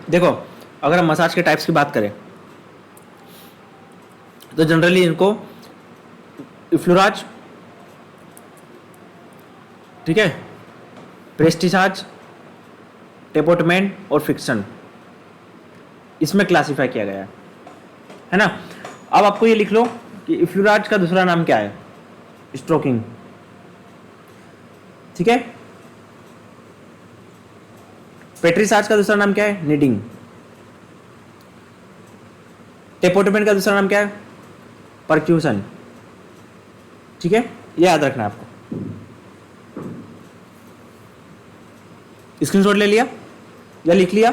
देखो, अगर हम मसाज के टाइप्स की बात करें तो जनरली इनको इफ्लुराज, ठीक है, प्रेस्टिसाज, टेपोटमेंट और फिक्सन, इसमें क्लासिफाई किया गया है ना। अब आपको ये लिख लो कि इफ्लुराज का दूसरा नाम क्या है, स्ट्रोकिंग, ठीक है। पेट्रिसाज का दूसरा नाम क्या है, नीडिंग। टेपोटमेंट का दूसरा नाम क्या है, परक्यूशन, ठीक है। ये याद रखना है आपको। स्क्रीनशॉट ले लिया या लिख लिया?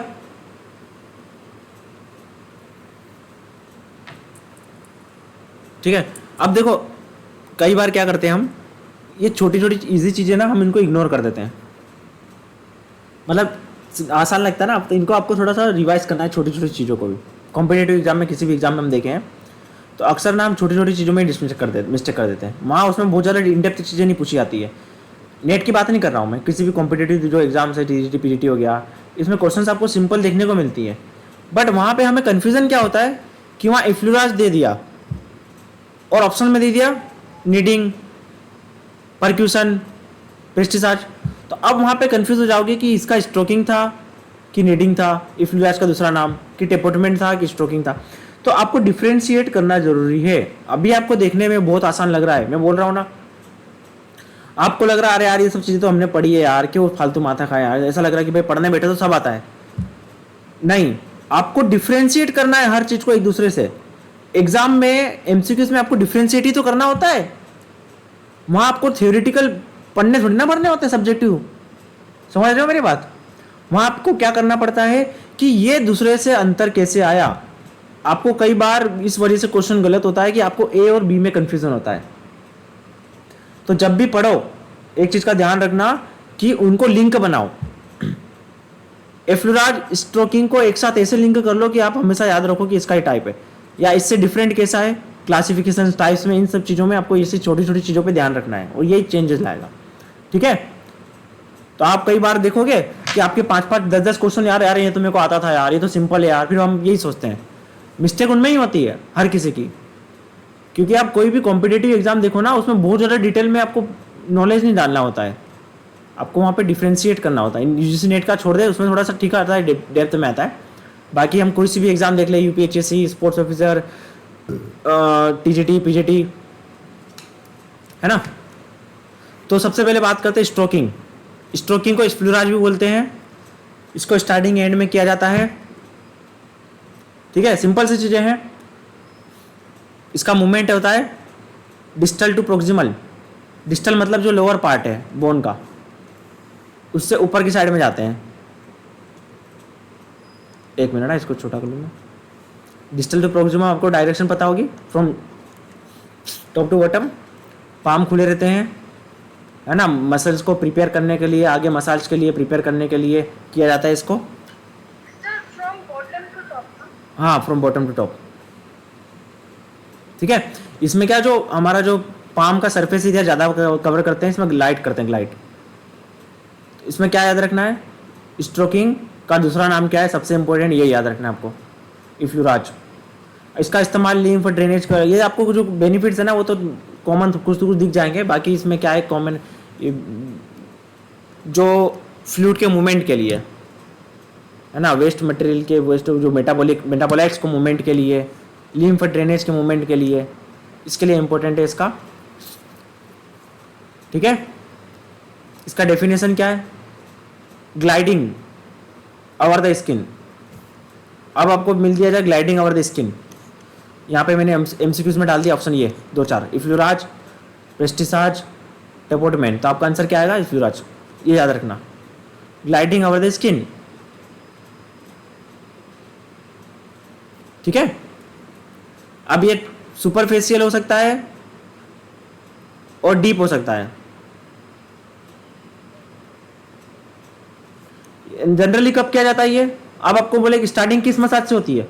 ठीक है। अब देखो, कई बार क्या करते हैं हम, ये छोटी छोटी इजी चीजें ना हम इनको इग्नोर कर देते हैं, मतलब आसान लगता है ना, तो इनको आपको थोड़ा सा रिवाइज करना है, छोटी छोटी चीज़ों को भी। कॉम्पिटेटिव एग्जाम में, किसी भी एग्जाम में हम देखे हैं तो अक्सर ना हम छोटी छोटी चीज़ों में मिस्टेक कर देते हैं। वहाँ उसमें बहुत ज़्यादा इनडेप्थ चीज़ें नहीं पूछी जाती है। नेट की बात नहीं कर रहा हूँ मैं, किसी भी कॉम्पिटेटिव जो एग्जाम्स है, टीजीटी पीजीटी हो गया, इसमें क्वेश्चंस आपको सिंपल देखने को मिलती है, बट वहाँ पे हमें कन्फ्यूजन क्या होता है कि वहाँ इफ्लुराज दे दिया और ऑप्शन में दे दिया नीडिंग, परक्यूशन, पेस्टिसाइड, तो अब वहाँ पे कंफ्यूज हो जाओगे कि इसका स्ट्रोकिंग था कि नीडिंग था, इफ्लुराज का दूसरा नाम, कि टेपोटमेंट था कि स्ट्रोकिंग था। तो आपको डिफ्रेंशिएट करना जरूरी है। अभी आपको देखने में बहुत आसान लग रहा है, मैं बोल रहा हूँ ना, आपको लग रहा है अरे यार ये सब चीज़ें तो हमने पढ़ी है यार, क्यों फालतू माथा खाया यार, ऐसा लग रहा है कि भाई पढ़ने बैठे तो सब आता है। नहीं, आपको डिफ्रेंशिएट करना है हर चीज़ को एक दूसरे से। एग्जाम में, एमसीक्यूज में आपको डिफ्रेंशिएट ही तो करना होता है। वहाँ आपको थियोरिटिकल पढ़ने थोड़ी ना पढ़ने होते, सब्जेक्टिव, समझ रहे हो मेरी बात। वहाँ आपको क्या करना पड़ता है कि ये दूसरे से अंतर कैसे आया। आपको कई बार इस वजह से क्वेश्चन गलत होता है कि आपको ए और बी में कंफ्यूजन होता है। तो जब भी पढ़ो एक चीज का ध्यान रखना कि उनको लिंक बनाओ। एफ्लुराज स्ट्रोकिंग को एक साथ ऐसे लिंक कर लो कि आप हमेशा याद रखो कि इसका ही टाइप है या इससे डिफरेंट कैसा है। क्लासिफिकेशन टाइप्स में, इन सब चीज़ों में आपको ऐसी छोटी छोटी चीज़ों पे ध्यान रखना है और यही चेंजेस लाएगा, ठीक है। तो आप कई बार देखोगे कि आपके 5-5, 10-10 क्वेश्चन, यार यार ये तो मेरे को आता था यार, ये तो सिंपल है यार, फिर हम यही सोचते हैं। मिस्टेक उनमें ही होती है हर किसी की, क्योंकि आप कोई भी कॉम्पिटेटिव एग्जाम देखो ना, उसमें बहुत ज़्यादा डिटेल में आपको नॉलेज नहीं डालना होता है, आपको वहाँ पे डिफ्रेंशिएट करना होता है। यूजीसी नेट का छोड़ दे, उसमें थोड़ा सा ठीक आता है, डेप्थ में आता है। बाकी हम कोई सी भी एग्जाम देख ले, UPHSC, sports officer, TGT, PGT, है ना। तो सबसे पहले बात करते हैं स्ट्रोकिंग। स्ट्रोकिंग को इफ्लुराज भी बोलते हैं। इसको स्टार्टिंग एंड में किया जाता है, ठीक है। सिंपल सी चीजें हैं। इसका मूवमेंट होता है डिस्टल टू प्रोक्सिमल। डिस्टल मतलब जो लोअर पार्ट है बोन का, उससे ऊपर की साइड में जाते हैं। एक मिनट ना, इसको छोटा कर लूँगा। डिस्टल टू प्रोक्सिमल आपको डायरेक्शन पता होगी, from top to bottom. Palm खुले रहते हैं, है ना। मसल्स को प्रिपेयर करने के लिए, आगे मसाज के लिए प्रिपेयर करने के लिए किया जाता है इसको। हाँ, फ्रॉम बॉटम टू टॉप, ठीक है। इसमें क्या, जो हमारा जो पाम का सरफेस एरिया ज़्यादा कवर करते हैं, इसमें ग्लाइड करते हैं, ग्लाइड। इसमें क्या याद रखना है, स्ट्रोकिंग का दूसरा नाम क्या है, सबसे इंपॉर्टेंट ये याद रखना है आपको, इफ्लुराज। इसका इस्तेमाल लिम्फ ड्रेनेज का, ये आपको जो बेनिफिट्स है ना वो तो कॉमन कुछ तो कुछ दिख जाएंगे। बाकी इसमें क्या है कॉमन, जो फ्लूइड के मूवमेंट के लिए, है ना, वेस्ट मटेरियल के, वेस्ट जो मेटाबोलाइट्स को मूवमेंट के लिए, लिम्फ ड्रेनेज के मूवमेंट के लिए, इसके लिए इंपॉर्टेंट है इसका, ठीक है। इसका डेफिनेशन क्या है, ग्लाइडिंग ओवर द स्किन। अब आपको मिल दिया जाए ग्लाइडिंग ओवर द स्किन। यहाँ पे मैंने एमसीक्यूज में डाल दिया ऑप्शन ये 2-4, इफ्लुराज, पेस्टिसाइड, टेपोटमेंट। तो आपका आंसर क्या आएगा, इफ्लुराज, ये याद रखना, ग्लाइडिंग ओवर द स्किन, ठीक है। अब ये सुपरफेशियल हो सकता है और डीप हो सकता है। जनरली कब किया जाता है ये, अब आपको बोले कि स्टार्टिंग किस मसाज से होती है,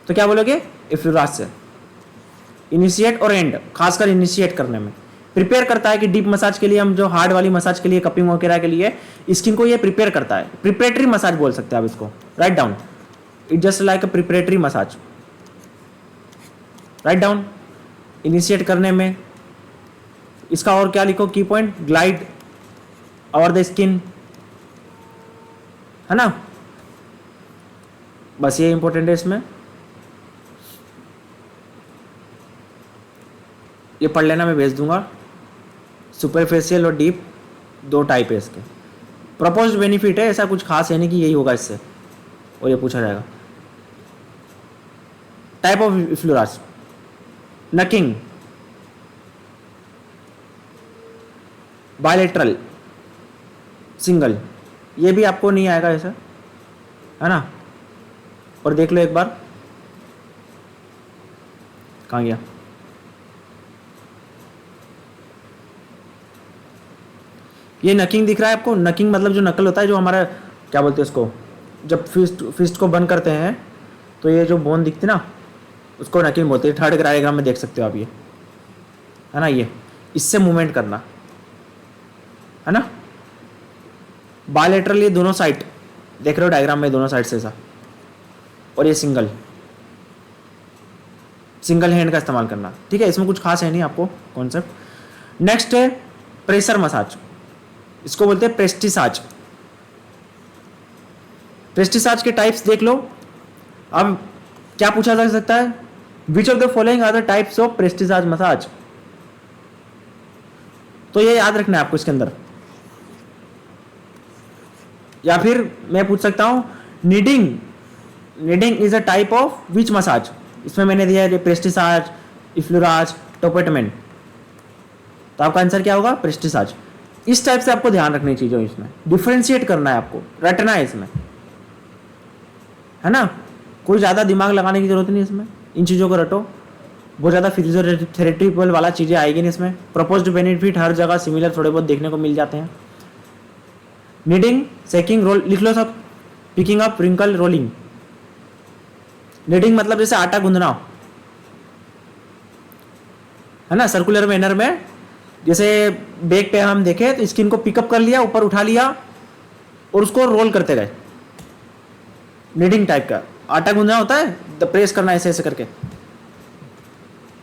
तो क्या बोलोगे, इफ्लुराज से। इनिशिएट और एंड, खासकर इनिशिएट करने में प्रिपेयर करता है कि डीप मसाज के लिए, हम जो हार्ड वाली मसाज के लिए, कपिंग वगैरह के लिए स्किन को ये प्रिपेयर करता है। प्रिपरेटरी मसाज बोल सकते हैं आप इसको, write down. It just like a preparatory massage. Write down, initiate करने में। इसका और क्या लिखो की point, glide over the skin, है ना। बस ये इंपॉर्टेंट है इसमें, ये पढ़ लेना, मैं भेज दूंगा। सुपरफेशियल और डीप दो टाइप है इसके। प्रपोज्ड बेनिफिट है, ऐसा कुछ खास है नहीं कि यही होगा इससे, और ये पूछा जाएगा। टाइप ऑफ इफ्लुरास, नकिंग, बायलेटरल, सिंगल, ये भी आपको नहीं आएगा ऐसा, है ना। और देख लो एक बार, कहाँ गया, ये नकिंग दिख रहा है आपको। नकिंग मतलब जो नकल होता है, जो हमारा क्या बोलते हैं उसको, जब फिस्ट को बंद करते हैं तो ये जो बोन दिखती ना, उसको नकिंग बोलते हैं। थर्ड डायग्राम में देख सकते हो आप, ये है ना, ये इससे मूवमेंट करना, है ना। बायलेटरल, ये दोनों साइड देख रहे हो डायग्राम में, दोनों साइड से ऐसा। और ये सिंगल, सिंगल हैंड का इस्तेमाल करना, ठीक है। इसमें कुछ खास है नहीं आपको कॉन्सेप्ट। नेक्स्ट है प्रेशर मसाज, इसको बोलते हैं प्रेस्टिसाज। प्रेस्टिसाज के टाइप्स देख लो। अब क्या पूछा जा सकता है, which of the following are the types of प्रेस्टिसाज मसाज। तो ये याद रखना है आपको इसके अंदर। या फिर मैं पूछ सकता हूं, kneading, kneading is a type of which massage. इसमें मैंने दिया है प्रेस्टिसाज, इफ्लुराज, टोपेटमेंट। तो आपका आंसर क्या होगा, प्रेस्टिसाज। इस टाइप से आपको ध्यान रखनी चीजों, इसमें डिफरेंशिएट करना है आपको, रटना है इसमें, है ना। कोई ज़्यादा दिमाग लगाने की जरूरत नहीं इसमें, इन चीज़ों को रटो। बहुत ज़्यादा फिजियोथेरेटिकल वाला चीज़ें आएगी नहीं इसमें। प्रपोज्ड बेनिफिट हर जगह सिमिलर थोड़े बहुत देखने को मिल जाते हैं। नीडिंग, सेकिंग, रोल लिख लो सब। Picking up, wrinkle, rolling. Kneading मतलब जैसे आटा गूंदना, है ना, सर्कुलर मैनर में। जैसे बैक पे हम देखें तो स्किन को पिकअप कर लिया, ऊपर उठा लिया और उसको रोल करते गए, नीडिंग टाइप का। आटा गूंदना होता है, द प्रेस करना ऐसे ऐसे करके,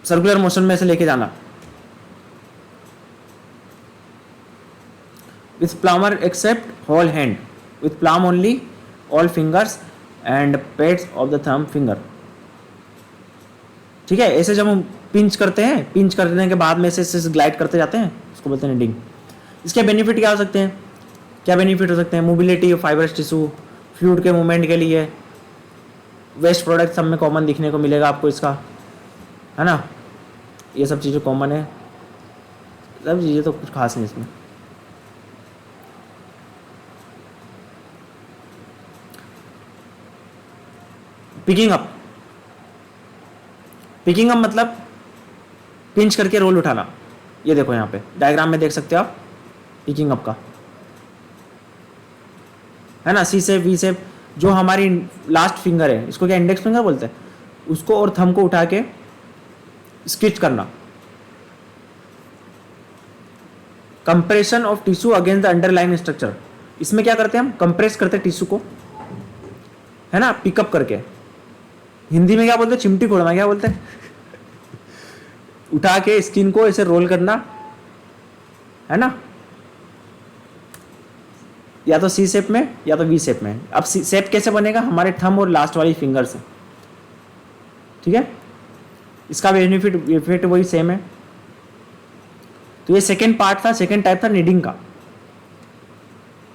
सर्कुलर मोशन में से लेके जाना। With palmar except whole hand, with palm only all fingers and pads of the thumb finger. ठीक है, ऐसे जब हम पिंच करते हैं, पिंच करने के बाद में से ग्लाइड करते जाते हैं, उसको बोलते हैं नीडिंग। इसके बेनिफिट क्या हो सकते हैं, क्या बेनिफिट हो सकते हैं, मोबिलिटी, फाइबरस टिश्यू, फ्लूइड के मूवमेंट के लिए, वेस्ट प्रोडक्ट सब में कॉमन दिखने को मिलेगा आपको इसका, है ना। ये सब चीज़ें कॉमन है, सब चीज़ें तो कुछ खास नहीं इसमें। पिकिंग अप, पिकिंग अप मतलब पिंच करके रोल उठाना। ये देखो यहाँ पे डायग्राम में देख सकते हो आप पिकिंग अप का, है ना। सी शेप, वी शेप, जो हमारी लास्ट फिंगर है, इसको क्या इंडेक्स फिंगर बोलते हैं, उसको और थंब को उठा के स्किच करना। Compression of tissue against the underline structure, इसमें क्या करते हैं हम, कंप्रेस करते हैं टिश्यू को, है ना, पिकअप करके। हिंदी में क्या बोलते हैं, चिमटी फोड़ना क्या बोलते हैं उठा के स्किन को ऐसे रोल करना, है ना, या तो सी शेप में या तो वी शेप में। अब सी शेप कैसे बनेगा, हमारे थंब और लास्ट वाली फिंगर से, ठीक है। इसका बेनिफिट इफेक्ट वही सेम है। तो ये सेकेंड पार्ट था, सेकेंड टाइप था नीडिंग का,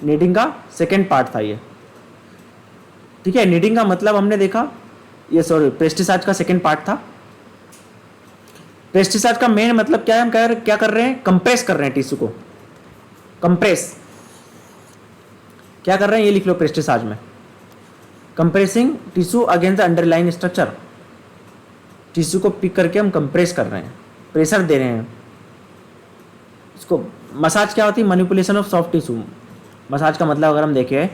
नीडिंग का सेकेंड पार्ट था ये, ठीक है। नीडिंग का मतलब हमने देखा, ये सॉरी प्रेस्टिसाज का सेकेंड पार्ट था। प्रेस्टिसाज का मेन मतलब क्या है, हम क्या कर रहे हैं, कंप्रेस कर रहे हैं टिश्यू को, कंप्रेस क्या कर रहे हैं, ये लिख लो प्रेस्टिसाज में, compressing tissue against the underline structure. Tissue को पिक करके हम कंप्रेस कर रहे हैं, प्रेशर दे रहे हैं इसको। मसाज क्या होती है, manipulation of soft tissue. Massage का मतलब अगर हम देखें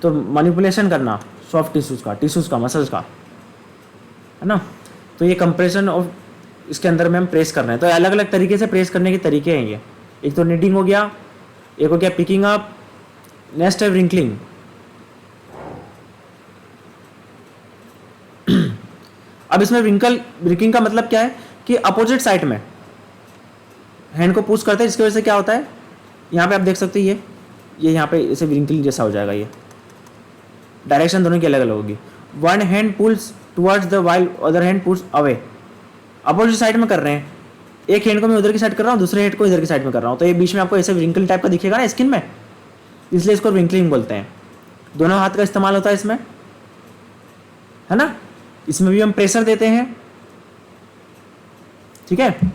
तो मैनिपुलेशन करना सॉफ्ट टिश्यूज का, मसल्स का, है ना। तो ये कंप्रेशन ऑफ, इसके अंदर में हम प्रेस कर रहे हैं। तो अलग अलग तरीके से प्रेस करने के तरीके हैं ये। एक तो नीडिंग हो गया, एक हो गया पिकिंग अप, नेक्स्ट है रिंकलिंग। अब इसमें ब्रेकिंग का मतलब क्या है कि अपोजिट साइड में हैंड को पुश करते हैं, जिसकी वजह से क्या होता है, यहाँ पे आप देख सकते हैं ये यहाँ पे इसे विंकलिंग जैसा हो जाएगा, ये डायरेक्शन दोनों की अलग अलग होगी। One hand pulls towards the while other hand pulls away, opposite side में कर रहे हैं, एक हैंड को मैं उधर की साइड कर रहा हूँ, दूसरे हैंड को इधर की साइड में कर रहा हूँ, तो ये बीच में आपको ऐसे विंकल टाइप का दिखेगा ना स्किन में, इसलिए इसको विंकलिंग बोलते हैं। दोनों हाथ का इस्तेमाल होता है इसमें, है ना। इसमें भी हम प्रेशर देते हैं, ठीक है।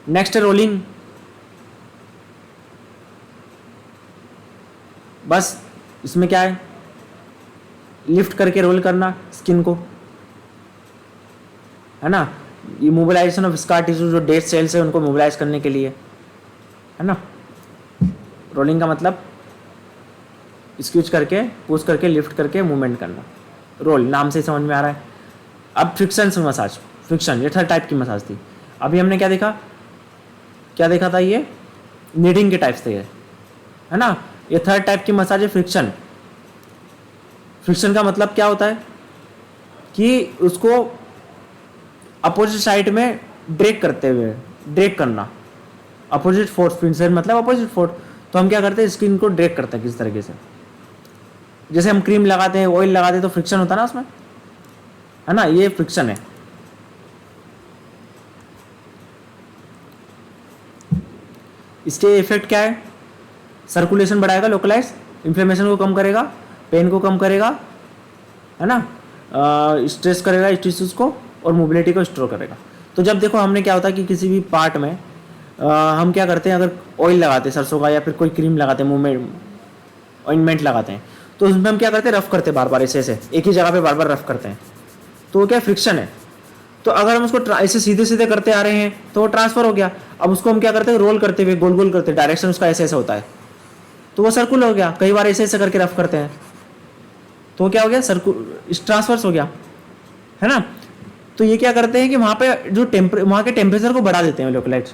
नेक्स्ट है रोलिंग। बस इसमें क्या है, लिफ्ट करके रोल करना स्किन को, है ना। ये मोबिलाइजेशन ऑफ स्कार टिश्यू, जो डेड सेल्स है उनको मोबिलाइज करने के लिए, है ना। रोलिंग का मतलब स्क्यूच करके, पुश करके, लिफ्ट करके मूवमेंट करना, रोल नाम से समझ में आ रहा है। अब फ्रिक्शन मसाज, फ्रिक्शन ये थर्ड टाइप की मसाज थी। अभी हमने क्या देखा था, ये नीडिंग के टाइप्स थे, है ना। ये थर्ड टाइप की मसाज है फ्रिक्शन। फ्रिक्शन का मतलब क्या होता है कि उसको अपोजिट साइड में ड्रैग करते हुए, ड्रैग करना, अपोजिट फोर्स, फ्रिक्शन मतलब अपोजिट फोर्स। तो हम क्या करते हैं, स्किन को ड्रैग करते हैं किस तरीके से, जैसे हम क्रीम लगाते हैं, ऑयल लगाते हैं, तो फ्रिक्शन होता है ना उसमें, है ना, ये फ्रिक्शन है। इसके इफेक्ट क्या है, सर्कुलेशन बढ़ाएगा, लोकलाइज, इन्फ्लेमेशन को कम करेगा, पेन को कम करेगा, है ना, स्ट्रेस करेगा टिश्यूज को, और मोबिलिटी को स्टोर करेगा। तो जब देखो हमने क्या होता है कि किसी भी पार्ट में हम क्या करते हैं, अगर ऑयल लगाते हैं सरसों का, या फिर कोई क्रीम लगाते हैं, मुंह में ऑइंटमेंट लगाते हैं, तो उसमें हम क्या करते हैं, रफ करते हैं बार बार, ऐसे एक ही जगह पे बार बार रफ करते हैं, तो वो क्या फ्रिक्शन है। तो अगर हम उसको ऐसे सीधे सीधे करते आ रहे हैं तो वो ट्रांसफर हो गया। अब उसको हम क्या करते हैं, रोल करते हुए, गोल गोल करते हैं, डायरेक्शन उसका ऐसे ऐसा होता है, तो वो सर्कुल हो गया। कई बार ऐसे ऐसे करके रफ करते हैं तो क्या हो गया, ट्रांसफर्स हो गया, है ना। तो ये क्या करते हैं कि वहाँ पे जो वहाँ के टेम्परेचर को बढ़ा देते हैं लोकलाइज,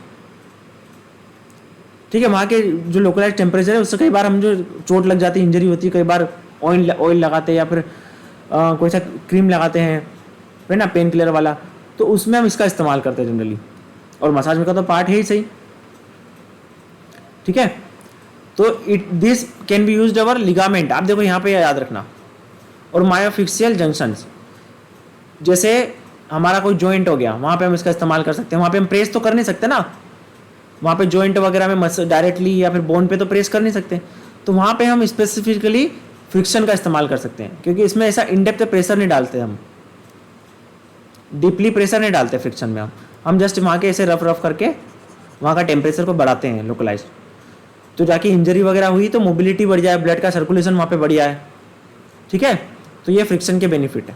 ठीक है। वहाँ के जो लोकलाइज टेम्परेचर है उससे कई बार हम जो चोट लग जाती है, इंजरी होती है, कई बार ऑयल लगाते हैं या फिर कोई सा क्रीम लगाते हैं, है ना, पेन किलर वाला, तो उसमें हम इसका इस्तेमाल करते हैं जनरली। और मसाज में का तो पार्ट है ही सही, ठीक है। तो this can be used our ligament, आप देखो यहाँ पे याद रखना, और मायोफिक्सियल जंक्शंस, जैसे हमारा कोई जॉइंट हो गया, वहाँ पे हम इसका इस्तेमाल कर सकते हैं। वहाँ पे हम प्रेस तो कर नहीं सकते ना, वहाँ पे जॉइंट वगैरह में डायरेक्टली या फिर बोन पे तो प्रेस कर नहीं सकते, तो वहाँ पे हम स्पेसिफिकली फ्रिक्शन का इस्तेमाल कर सकते हैं, क्योंकि इसमें ऐसा इनडेप्थ प्रेशर नहीं डालते, हम डीपली प्रेशर नहीं डालते फ्रिक्शन में। हम जस्ट वहाँ के ऐसे रफ रफ करके वहाँ का टेम्परेचर को बढ़ाते हैं लोकलाइज, तो जाके इंजरी वगैरह हुई तो मोबिलिटी बढ़ जाए, ब्लड का सर्कुलेशन वहाँ पे बढ़िया है, ठीक है। तो ये फ्रिक्शन के बेनिफिट है।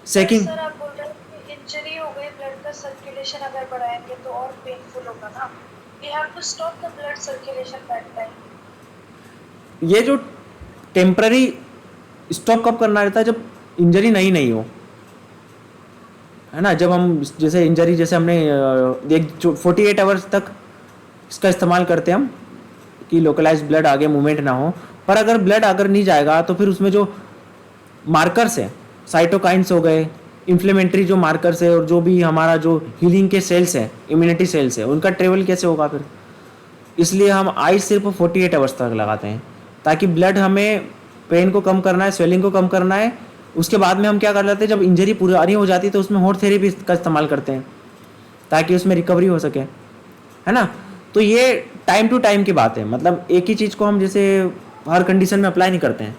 सेकिंग, सर आप बोल रहे हैं कि इंजरी हो गई, ब्लड का सर्कुलेशन अगर बढ़ाएंगे तो और पेनफुल होगा ना, we have to stop the blood circulation that time. ये जो टेम्पररी स्टॉप कब करना रहता है, जब इंजरी नहीं हो, है ना। जब हम जैसे इंजरी, जैसे हमने 48 आवर्स तक इसका इस्तेमाल करते हैं हम कि लोकलाइज ब्लड आगे मूवमेंट ना हो, पर अगर ब्लड अगर नहीं जाएगा तो फिर उसमें जो मार्कर्स हैं, साइटोकाइंस हो गए, इन्फ्लेमेटरी जो मार्कर्स है, और जो भी हमारा जो हीलिंग के सेल्स हैं, इम्यूनिटी सेल्स है, उनका ट्रेवल कैसे होगा फिर। इसलिए हम आइस सिर्फ 48 आवर्स तक लगाते हैं, ताकि ब्लड, हमें पेन को कम करना है, स्वेलिंग को कम करना है। उसके बाद में हम क्या कर लेते हैं, जब इंजरी पुरानी हो जाती है तो उसमें हॉट थेरेपी का इस्तेमाल करते हैं, ताकि उसमें रिकवरी हो सके, है ना। तो ये टाइम टू टाइम की बात है, मतलब एक ही चीज़ को हम जैसे हर कंडीशन में अप्लाई नहीं करते हैं,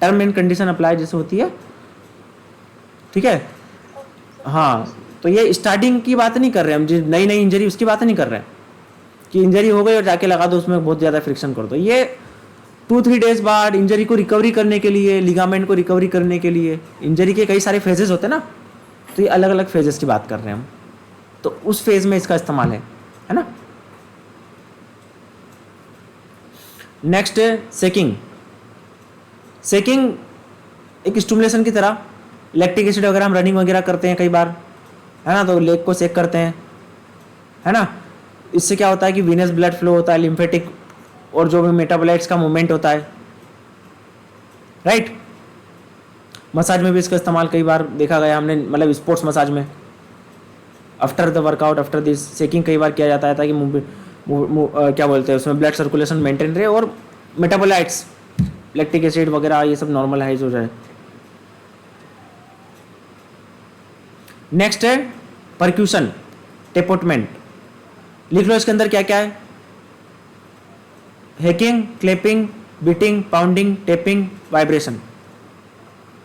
टर्म एंड कंडीशन अप्लाई जैसे होती है, ठीक है। हाँ, तो ये स्टार्टिंग की बात नहीं कर रहे हम, जो नई नई इंजरी उसकी बात नहीं कर रहे हैं कि इंजरी हो गई और जाके लगा दो, उसमें बहुत ज़्यादा फ्रिक्शन कर दो। ये 2-3 डेज बाद इंजरी को रिकवरी करने के लिए, लिगामेंट को रिकवरी करने के लिए, इंजरी के कई सारे फेजेस होते हैं ना, तो ये अलग अलग फेजेस की बात कर रहे हैं हम, तो उस फेज में इसका इस्तेमाल है ना। नेक्स्ट है सेकिंग। सेकिंग एक स्टिमुलेशन की तरह, लैक्टिक एसिड वगैरह हम रनिंग वगैरह करते हैं कई बार, है ना, तो लेग को सेक करते हैं, है ना। इससे क्या होता है कि वीनस ब्लड फ्लो होता है, लिम्फेटिक और जो भी मेटाबोलाइट्स का मूवमेंट होता है, राइट। मसाज में भी इसका इस्तेमाल कई बार देखा गया हमने, मतलब स्पोर्ट्स मसाज में after the workout, after this seeking कई बार किया जाता है ताकि क्या बोलते हैं उसमें ब्लड सर्कुलेशन मेंटेन रहे और मेटाबोलाइट्स लैक्टिक एसिड वगैरह ये सब नॉर्मलाइज हो जाए। नेक्स्ट है परक्यूशन, टेपोटमेंट। लिख लो इसके अंदर क्या क्या है। Hacking, clapping, beating, pounding, tapping, vibration,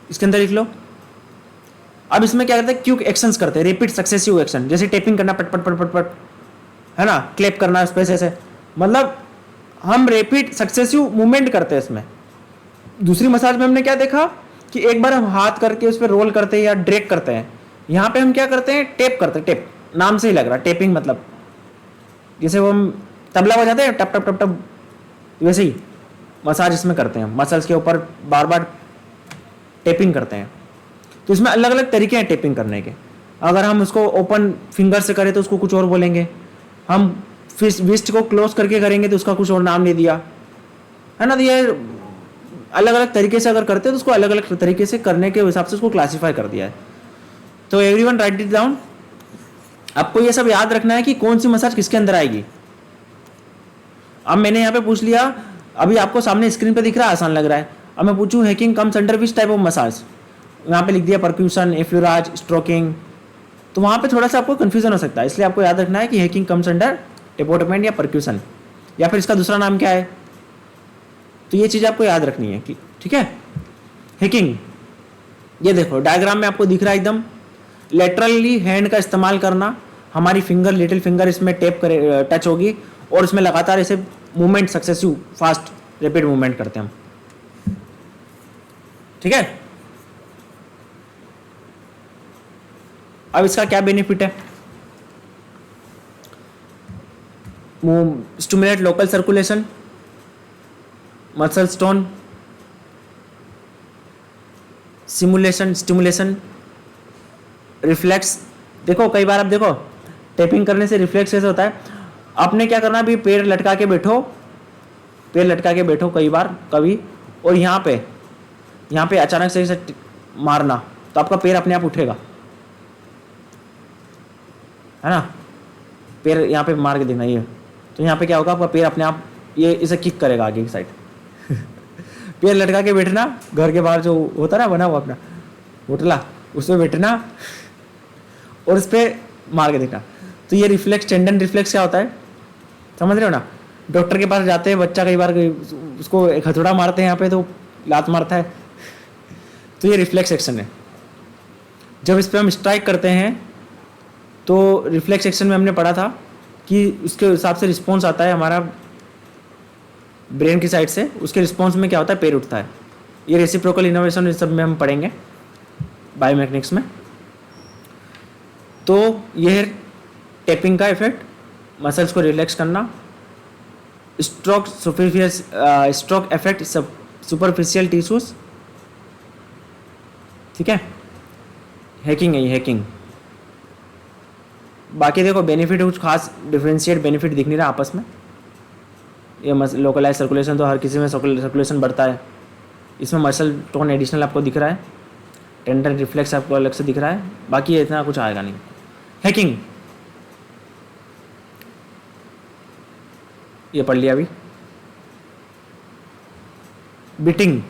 इसके अंदर लिख लो। अब इसमें क्या करते हैं, क्विक एक्शंस करते हैं, रिपीट सक्सेसिव एक्शन, जैसे टेपिंग करना पट पट पट पट पट, है ना, क्लैप करना स्पेस ऐसे, मतलब हम रिपीट सक्सेसिव मूवमेंट करते हैं इसमें। दूसरी मसाज में हमने क्या देखा कि एक बार हम हाथ करके उस पर रोल करते हैं या ड्रैग करते हैं, यहाँ पे हम क्या करते हैं, टेप करते हैं। टेप नाम से ही लग रहा है, टेपिंग मतलब जैसे वो हम तबला बजाते हैं टप टप टप टप, वैसे ही मसाज इसमें करते हैं, मसल्स के ऊपर बार बार टेपिंग करते हैं। तो इसमें अलग अलग तरीके हैं टेपिंग करने के। अगर हम उसको ओपन फिंगर से करें तो उसको कुछ और बोलेंगे, हम विस्ट को क्लोज करके करेंगे तो उसका कुछ और नाम दे दिया, है ना। तो ये अलग अलग तरीके से अगर करते हैं तो उसको अलग अलग तरीके से करने के हिसाब से उसको क्लासीफाई कर दिया है। तो एवरीवन राइट इट डाउन। आपको ये सब याद रखना है कि कौन सी मसाज किसके अंदर आएगी। अब मैंने यहाँ पे पूछ लिया, अभी आपको सामने स्क्रीन पे दिख रहा है, आसान लग रहा है। अब मैं पूछूं hacking comes under which type of massage, यहाँ पे लिख दिया परक्यूशन, एफ्लूराज, स्ट्रोकिंग, तो वहाँ पे थोड़ा सा आपको कंफ्यूजन हो सकता है। इसलिए आपको याद रखना है कि हैकिंग कम्स अंडर टेपोटमेंट या परक्यूशन, या फिर इसका दूसरा नाम क्या है। तो ये चीज़ आपको याद रखनी है, ठीक है। हैकिंग, ये देखो डायग्राम में आपको दिख रहा है एकदम लेटरली हैंड का इस्तेमाल करना, हमारी फिंगर, लिटिल फिंगर इसमें टेप करे, टच होगी और इसमें लगातार ऐसे movement, successive fast rapid movement करते हैं हम, ठीक है। अब इसका क्या बेनिफिट है, stimulate local circulation, muscle tone, stimulation, reflex. देखो कई बार आप देखो टेपिंग करने से रिफ्लेक्स ऐसे होता है, आपने क्या करना, अभी पैर लटका के बैठो, पैर लटका के बैठो कई बार कभी, और यहाँ पे अचानक से मारना, तो आपका पैर अपने आप उठेगा, है ना। पैर यहाँ पे मार के देखना ये, तो यहाँ पे क्या होगा, आपका पैर अपने आप ये इसे किक करेगा आगे की साइड। पैर लटका के बैठना, घर के बाहर जो होता है ना बना हुआ अपना होटला, उसमें बैठना और उस पर मार के देखना। तो ये रिफ्लेक्स, टेंडन रिफ्लेक्स क्या होता है, समझ रहे हो ना। डॉक्टर के पास जाते हैं, बच्चा कई बार उसको एक हथौड़ा मारते हैं यहाँ पे तो लात मारता है, तो ये रिफ्लेक्स एक्शन है। जब इस पर हम स्ट्राइक करते हैं तो रिफ्लेक्स एक्शन में हमने पढ़ा था कि उसके हिसाब से रिस्पॉन्स आता है हमारा ब्रेन की साइड से, उसके रिस्पॉन्स में क्या होता है, पैर उठता है। ये रेसिप्रोकल इनोवेशन इस सब में हम पढ़ेंगे बायोमैकेनिक्स में। तो ये है टेपिंग का इफेक्ट, मसल्स को रिलैक्स करना। स्ट्रोक इफेक्ट सुपरफिशियल टिश्यूज, ठीक है। हैकिंग है ये, हैकिंग। बाकी देखो बेनिफिट कुछ खास डिफरेंशिएट बेनिफिट दिख नहीं रहा आपस में। ये लोकलाइज सर्कुलेशन तो हर किसी में सर्कुलेशन बढ़ता है, इसमें मसल टोन एडिशनल आपको दिख रहा है, टेंडन रिफ्लेक्स आपको अलग से दिख रहा है, बाकी इतना कुछ आएगा नहीं। हैकिंग ये पढ़ लिया अभी। बीटिंग,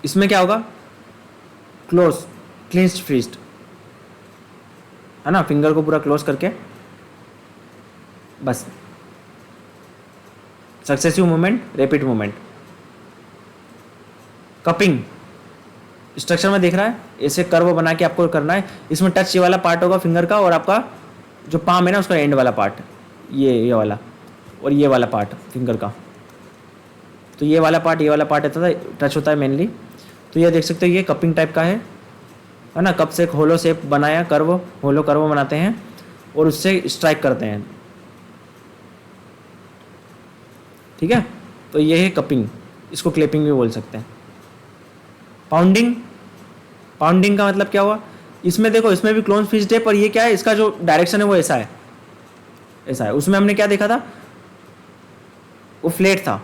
इसमें क्या होगा, क्लोज, क्लिंच्ड फिस्ट, है ना, फिंगर को पूरा क्लोज करके बस, successive movement, rapid movement. Cupping, structure में देख रहा है, ऐसे कर्व बना के आपको करना है। इसमें टच ये वाला पार्ट होगा फिंगर का, और आपका जो पाम है ना उसका एंड वाला पार्ट, ये वाला, और ये वाला पार्ट फिंगर का। तो ये वाला पार्ट, ये वाला पार्ट रहता है, टच होता है मेनली। तो ये देख सकते हो, ये कपिंग टाइप का है ना। कप से एक होलो शेप बनाया, कर्व, होलो कर्व बनाते हैं और उससे स्ट्राइक करते हैं, ठीक है। तो ये है कपिंग, इसको क्लैपिंग भी बोल सकते हैं। पाउंडिंग, पाउंडिंग का मतलब क्या हुआ, इसमें देखो, इसमें भी क्लोज फिस्ट है, पर ये क्या है, इसका जो डायरेक्शन है वो ऐसा है, ऐसा है। उसमें हमने क्या देखा था, फ्लैट था,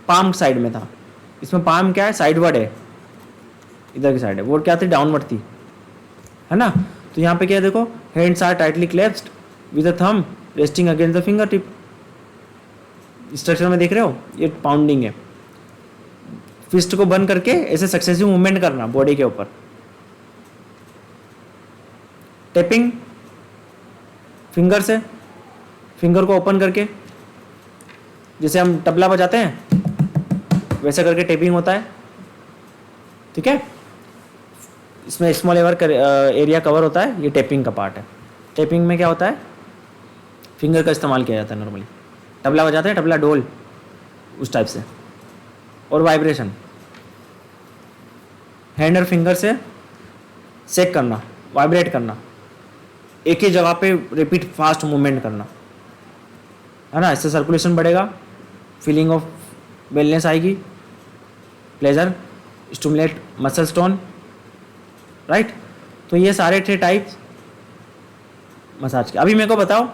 पाम साइड में था। इसमें पाम क्या है, साइडवर्ड है, इधर की साइड है, वो क्या थी, डाउनवर्ड थी, है ना। तो यहाँ पे क्या है देखो, hands are tightly clasped with a thumb resting against the finger tip. Structure में देख रहे हो, ये पाउंडिंग है। फिस्ट को बंद करके ऐसे सक्सेसिव मूवमेंट करना बॉडी के ऊपर। टेपिंग, फिंगर से, फिंगर को ओपन करके, जैसे हम तबला बजाते हैं वैसे करके टेपिंग होता है, ठीक है। इसमें स्मॉल एरिया कवर होता है, ये टेपिंग का पार्ट है। टेपिंग में क्या होता है, फिंगर का इस्तेमाल किया जाता है नॉर्मली। तबला बजाते हैं, तबला ढोल, उस टाइप से। और वाइब्रेशन, हैंड और फिंगर से सेक करना, वाइब्रेट करना, एक ही जगह पे रिपीट फास्ट मूवमेंट करना, है ना। इससे सर्कुलेशन बढ़ेगा, फीलिंग ऑफ वेलनेस आएगी, pleasure, stimulate muscle tone, right. तो ये सारे थे टाइप्स मसाज के। अभी मेरे को बताओ,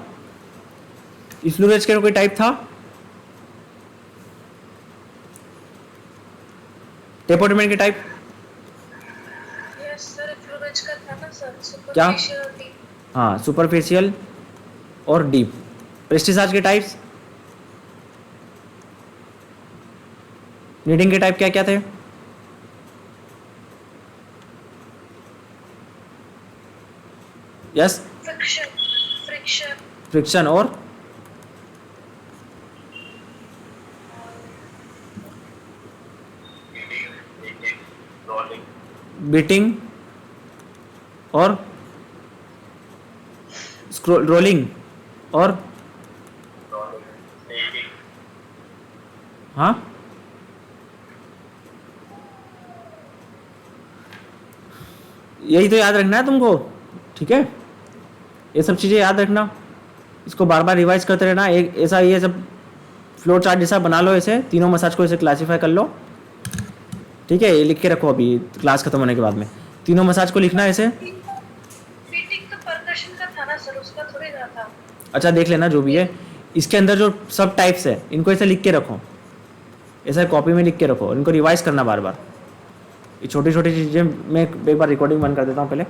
फ्लूरेज के कोई टाइप था, टेपोटमेंट के टाइप? यस सर, फ्लोरेज का था ना सर, क्या? सुपरफिशियल और डीप। हाँ, सुपरफिशियल और डीप। प्रेस्टिसाज के टाइप्स, नीडिंग के टाइप क्या क्या थे? यस, फ्रिक्शन, फ्रिक्शन, फ्रिक्शन और बीटिंग और रोलिंग और हाँ, यही तो याद रखना है तुमको, ठीक है। ये सब चीज़ें याद रखना, इसको बार बार रिवाइज करते रहना। एक ऐसा ये सब फ्लो चार्ट जैसा बना लो, ऐसे तीनों मसाज को ऐसे क्लासीफाई कर लो, ठीक है। ये लिख के रखो अभी क्लास खत्म होने के बाद में, तीनों मसाज को लिखना है ऐसे। बीटिंग तो परकशन का था ना सर, उसका थोड़ी ना था। अच्छा देख लेना जो भी है, इसके अंदर जो सब टाइप्स है इनको ऐसे लिख के रखो, ऐसा कॉपी में लिख के रखो, इनको रिवाइज करना बार बार। ये छोटी छोटी चीज़ें मैं एक बार रिकॉर्डिंग बंद कर देता हूँ पहले।